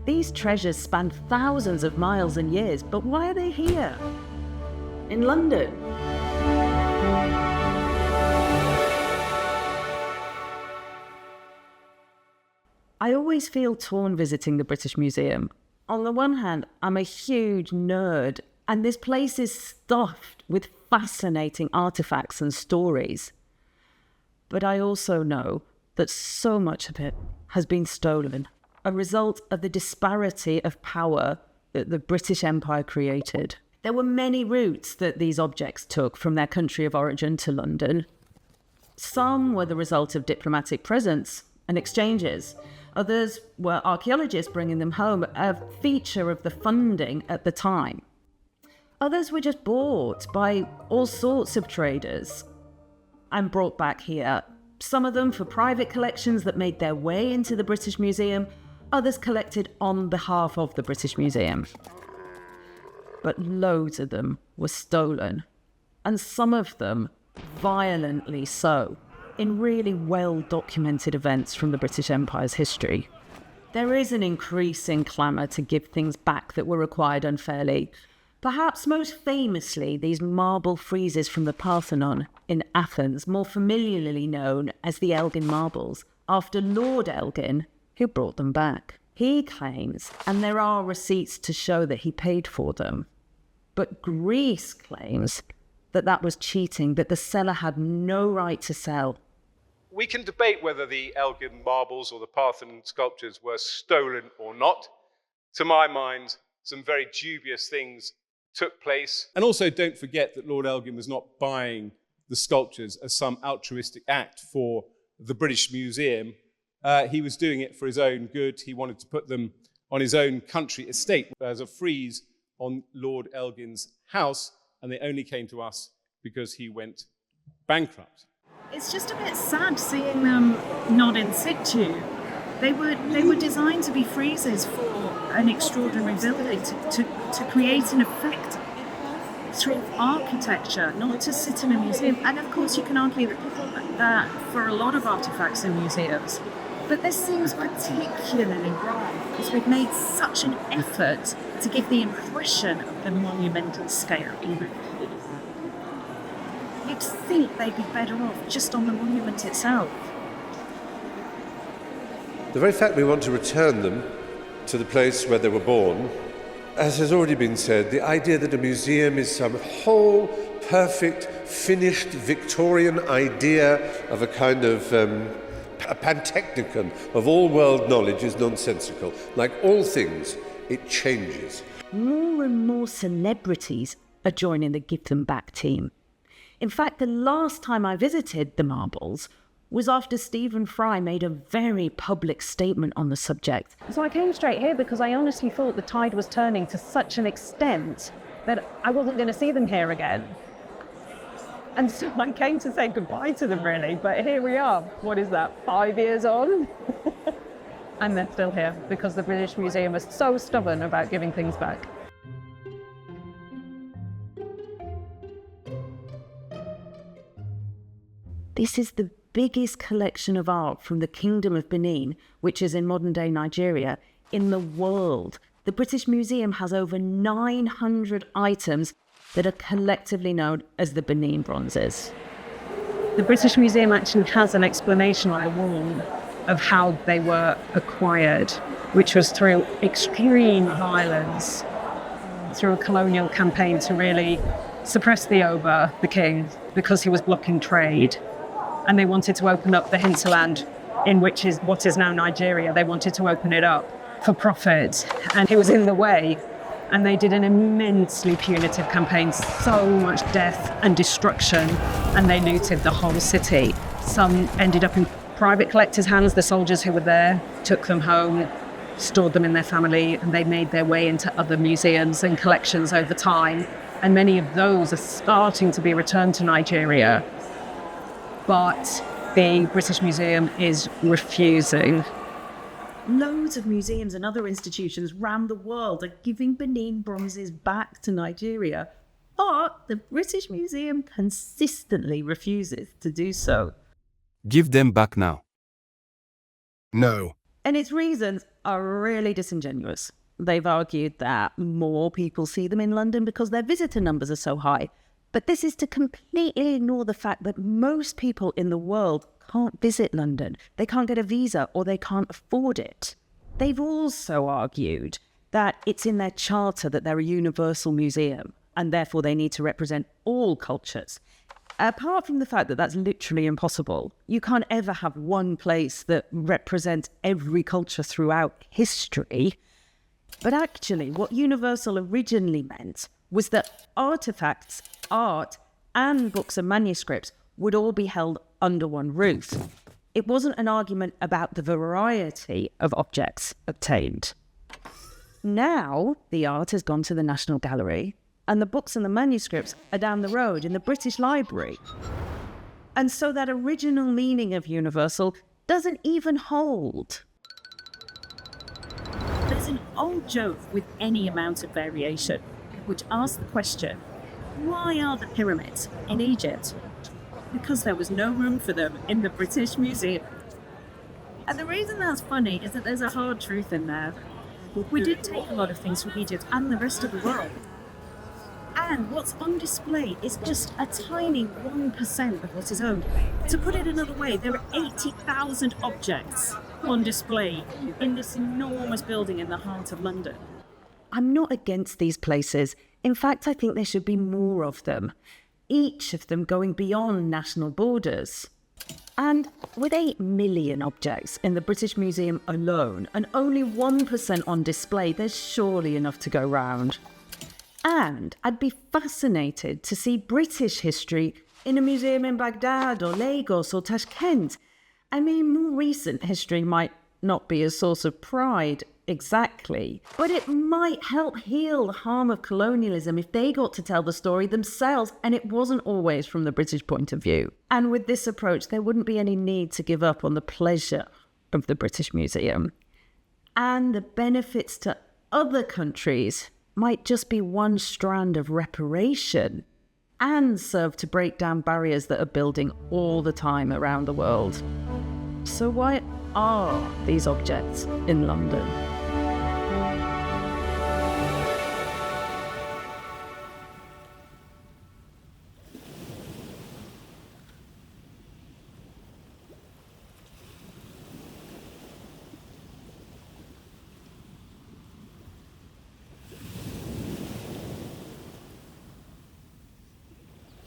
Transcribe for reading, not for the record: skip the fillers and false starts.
These treasures span thousands of miles and years, but why are they here? In London? I always feel torn visiting the British Museum. On the one hand, I'm a huge nerd, and this place is stuffed with fascinating artifacts and stories. But I also know that so much of it has been stolen, a result of the disparity of power that the British Empire created. There were many routes that these objects took from their country of origin to London. Some were the result of diplomatic presence and exchanges. Others were archaeologists bringing them home, a feature of the funding at the time. Others were just bought by all sorts of traders and brought back here. Some of them for private collections that made their way into the British Museum, others collected on behalf of the British Museum. But loads of them were stolen, and some of them violently so, in really well-documented events from the British Empire's history. There is an increasing clamour to give things back that were acquired unfairly. Perhaps most famously, these marble friezes from the Parthenon in Athens, more familiarly known as the Elgin Marbles, after Lord Elgin, who brought them back. He claims, and there are receipts to show that he paid for them, but Greece claims that that was cheating, that the seller had no right to sell. We can debate whether the Elgin marbles or the Parthenon sculptures were stolen or not. To my mind, some very dubious things took place. And also don't forget that Lord Elgin was not buying the sculptures as some altruistic act for the British Museum. He was doing it for his own good. He wanted to put them on his own country estate as a frieze on Lord Elgin's house, and they only came to us because he went bankrupt. It's just a bit sad seeing them not in situ. They were designed to be friezes for an extraordinary building, to create an effect through architecture, not to sit in a museum. And of course you can argue that for a lot of artifacts in museums. But this seems particularly wrong because we've made such an effort to give the impression of the monumental scale even. You'd think they'd be better off just on the monument itself. The very fact we want to return them to the place where they were born, as has already been said, the idea that a museum is some whole, perfect, finished Victorian idea of a kind of a pantechnicon of all world knowledge is nonsensical. Like all things, it changes. More and more celebrities are joining the Give Them Back team. In fact, the last time I visited the marbles was after Stephen Fry made a very public statement on the subject. So I came straight here because I honestly thought the tide was turning to such an extent that I wasn't going to see them here again. And so I came to say goodbye to them, really, but here we are. What is that, 5 years on? And they're still here because the British Museum is so stubborn about giving things back. This is the biggest collection of art from the Kingdom of Benin, which is in modern-day Nigeria, in the world. The British Museum has over 900 items that are collectively known as the Benin Bronzes. The British Museum actually has an explanation on the wall of how they were acquired, which was through extreme violence, through a colonial campaign to really suppress the Oba, the king, because he was blocking trade. And they wanted to open up the hinterland, in which is what is now Nigeria. They wanted to open it up for profit, and he was in the way. And they did an immensely punitive campaign, so much death and destruction, and they looted the whole city. Some ended up in private collectors' hands. The soldiers who were there took them home, stored them in their family, and they made their way into other museums and collections over time. And many of those are starting to be returned to Nigeria. But the British Museum is refusing. Loads of museums and other institutions around the world are giving Benin Bronzes back to Nigeria, but the British Museum consistently refuses to do so. Give them back now. No. And its reasons are really disingenuous. They've argued that more people see them in London because their visitor numbers are so high. But this is to completely ignore the fact that most people in the world can't visit London. They can't get a visa or they can't afford it. They've also argued that it's in their charter that they're a universal museum and therefore they need to represent all cultures. Apart from the fact that that's literally impossible, you can't ever have one place that represents every culture throughout history. But actually, what universal originally meant was that artifacts, art, and books and manuscripts would all be held under one roof. It wasn't an argument about the variety of objects obtained. Now, the art has gone to the National Gallery, and the books and the manuscripts are down the road in the British Library. And so that original meaning of universal doesn't even hold. There's an old joke with any amount of variation, which asks the question, why are the pyramids in Egypt? Because there was no room for them in the British Museum. And the reason that's funny is that there's a hard truth in there. We did take a lot of things from Egypt and the rest of the world. And what's on display is just a tiny 1% of what is owned. To put it another way, there are 80,000 objects on display in this enormous building in the heart of London. I'm not against these places. In fact, I think there should be more of them, each of them going beyond national borders. And with 8 million objects in the British Museum alone, and only 1% on display, there's surely enough to go round. And I'd be fascinated to see British history in a museum in Baghdad or Lagos or Tashkent. I mean, more recent history might not be a source of pride exactly, but it might help heal the harm of colonialism if they got to tell the story themselves and it wasn't always from the British point of view. And with this approach, there wouldn't be any need to give up on the pleasure of the British Museum. And the benefits to other countries might just be one strand of reparation and serve to break down barriers that are building all the time around the world. So why are these objects in London?